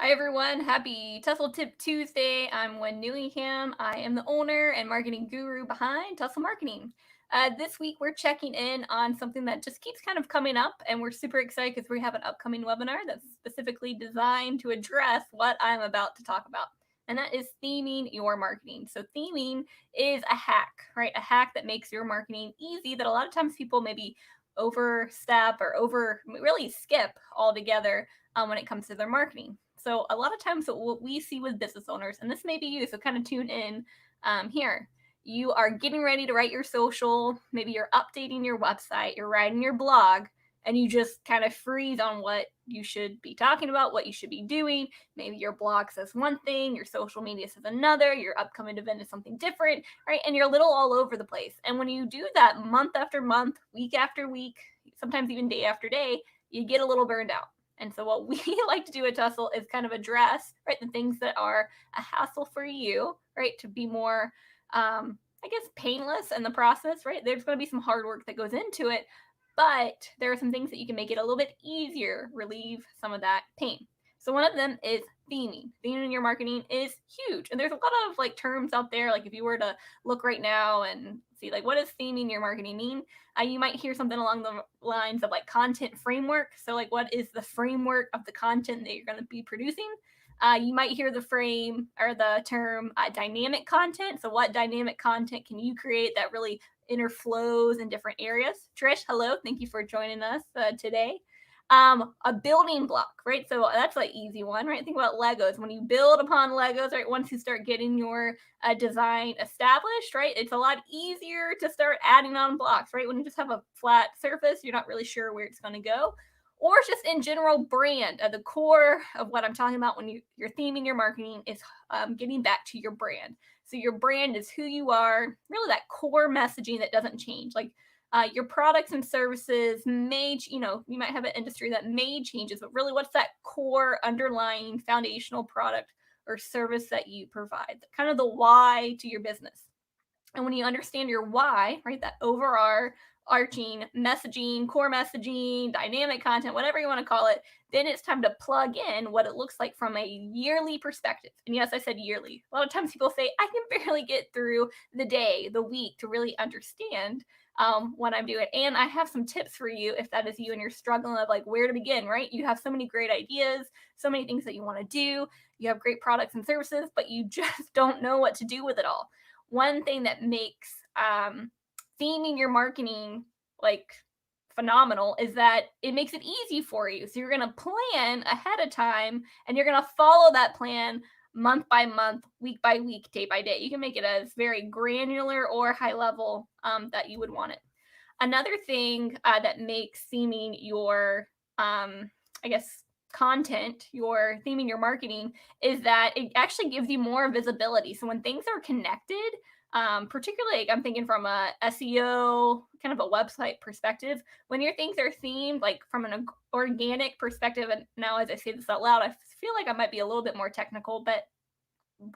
Hi everyone, happy Tussle Tip Tuesday. I'm Wen Newingham. I am the owner and marketing guru behind Tussle Marketing. This week we're checking in on something that just keeps kind of coming up, and we're super excited because we have an upcoming webinar that's specifically designed to address what I'm about to talk about. And that is theming your marketing. So, theming is a hack, right? A hack that makes your marketing easy that a lot of times people maybe overstep or over really skip altogether when it comes to their marketing. So a lot of times what we see with business owners, and this may be you, so kind of tune in here. You are getting ready to write your social, maybe you're updating your website, you're writing your blog, and you just kind of freeze on what you should be talking about, what you should be doing. Maybe your blog says one thing, your social media says another, your upcoming event is something different, right? And you're a little all over the place. And when you do that month after month, week after week, sometimes even day after day, you get a little burned out. And so what we like to do at Tustle is kind of address, right, the things that are a hassle for you, right, to be more, I guess, painless in the process, right? There's going to be some hard work that goes into it, but there are some things that you can make it a little bit easier, relieve some of that pain. So one of them is theming. Theming in your marketing is huge. And there's a lot of like terms out there. Like if you were to look right now and see like what does theming your marketing mean? You might hear something along the lines of like content framework. So like what is the framework of the content that you're going to be producing? You might hear the frame or the term dynamic content. So what dynamic content can you create that really interflows in different areas? Trish, hello. Thank you for joining us today. A building block, right? So that's an easy one, right? Think about Legos. When you build upon Legos, right? Once you start getting your design established, right? It's a lot easier to start adding on blocks, right? When you just have a flat surface, you're not really sure where it's going to go. Or just in general brand. The core of what I'm talking about when you're theming your marketing is getting back to your brand. So your brand is who you are, really that core messaging that doesn't change. Like your products and services may, you might have an industry that may changes, but really what's that core underlying foundational product or service that you provide? Kind of the why to your business. And when you understand your why, right, that overarching messaging, core messaging, dynamic content, whatever you want to call it, then it's time to plug in what it looks like from a yearly perspective. And yes, I said yearly. A lot of times people say, I can barely get through the day, the week to really understand what I'm doing. And I have some tips for you if that is you and you're struggling of like where to begin, right? You have so many great ideas, so many things that you want to do. You have great products and services, but you just don't know what to do with it all. One thing that makes theming your marketing like phenomenal is that it makes it easy for you. So you're going to plan ahead of time and you're going to follow that plan month by month, week by week, day by day. You can make it as very granular or high level that you would want it. Another thing that makes theming your, I guess, content, your theming your marketing, is that it actually gives you more visibility. So when things are connected, particularly like, I'm thinking from a SEO kind of a website perspective, when your things are themed like from an organic perspective, and now as I say this out loud, I feel like I might be a little bit more technical, but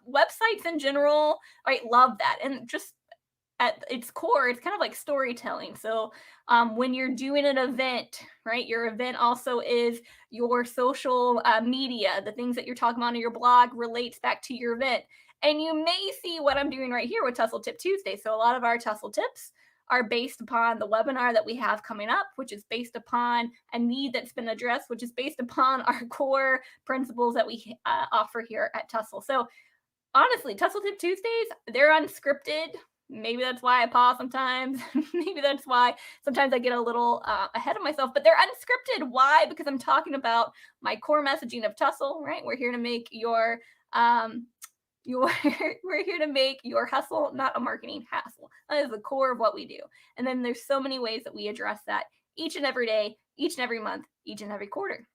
websites in general, right, love that. And just at its core, it's kind of like storytelling. So when you're doing an event, right, your event also is your social media, the things that you're talking about on your blog relates back to your event. And you may see what I'm doing right here with Tussle Tip Tuesday. So a lot of our Tussle tips are based upon the webinar that we have coming up, which is based upon a need that's been addressed, which is based upon our core principles that we offer here at Tussle. So honestly, Tussle Tip Tuesdays, they're unscripted. Maybe that's why I pause sometimes. Maybe that's why sometimes I get a little ahead of myself, but they're unscripted. Why? Because I'm talking about my core messaging of Tussle, right? We're here to make your we're here to make your hustle not a marketing hassle. That is the core of what we do. And then there's so many ways that we address that each and every day, each and every month, each and every quarter.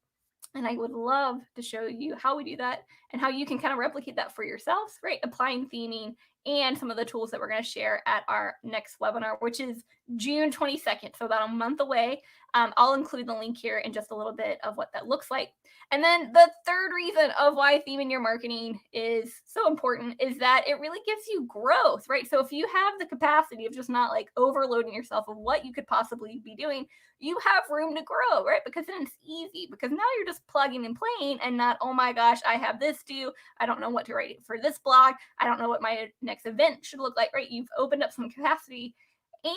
And I would love to show you how we do that and how you can kind of replicate that for yourselves, right? Applying theming and some of the tools that we're going to share at our next webinar, which is June 22nd. So about a month away. I'll include the link here in just a little bit of what that looks like. And then the third reason of why theming your marketing is so important is that it really gives you growth, right? So if you have the capacity of just not like overloading yourself of what you could possibly be doing, you have room to grow, right? Because then it's easy, because now you're just plugging and playing and not, oh my gosh, I have this due. I don't know what to write for this blog. I don't know what my next event should look like, right? You've opened up some capacity.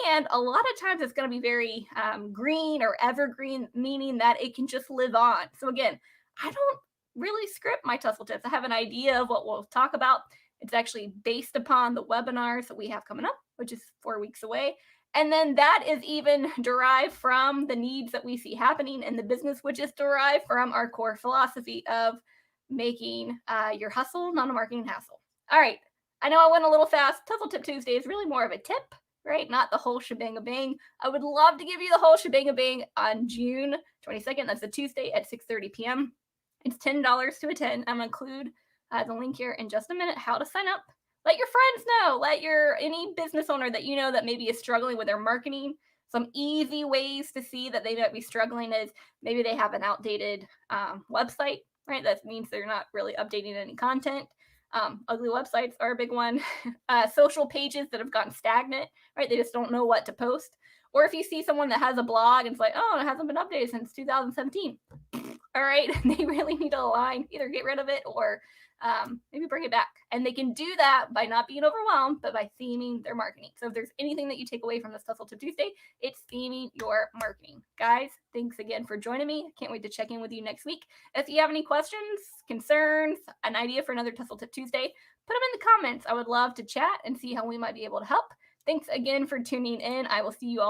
And a lot of times it's going to be very green or evergreen, meaning that it can just live on. So again, I don't really script my Tussle tips. I have an idea of what we'll talk about. It's actually based upon the webinars that we have coming up, which is 4 weeks away. And then that is even derived from the needs that we see happening in the business, which is derived from our core philosophy of making your hustle not a marketing hassle. All right. I know I went a little fast. Tussle Tip Tuesday is really more of a tip, right? Not the whole shebang-a-bang. I would love to give you the whole shebang-a-bang on June 22nd. That's a Tuesday at 6:30 p.m. It's $10 to attend. I'm going to include the link here in just a minute, how to sign up. Let your friends know. Let any business owner that you know that maybe is struggling with their marketing. Some easy ways to see that they might be struggling is maybe they have an outdated website, right? That means they're not really updating any content. Ugly websites are a big one. Social pages that have gotten stagnant, right? They just don't know what to post. Or if you see someone that has a blog and it's like, oh, it hasn't been updated since 2017. All right, they really need to align, either get rid of it or maybe bring it back. And they can do that by not being overwhelmed, but by theming their marketing. So if there's anything that you take away from this Tussle Tip Tuesday, it's theming your marketing. Guys, thanks again for joining me. Can't wait to check in with you next week. If you have any questions, concerns, an idea for another Tussle Tip Tuesday, put them in the comments. I would love to chat and see how we might be able to help. Thanks again for tuning in. I will see you all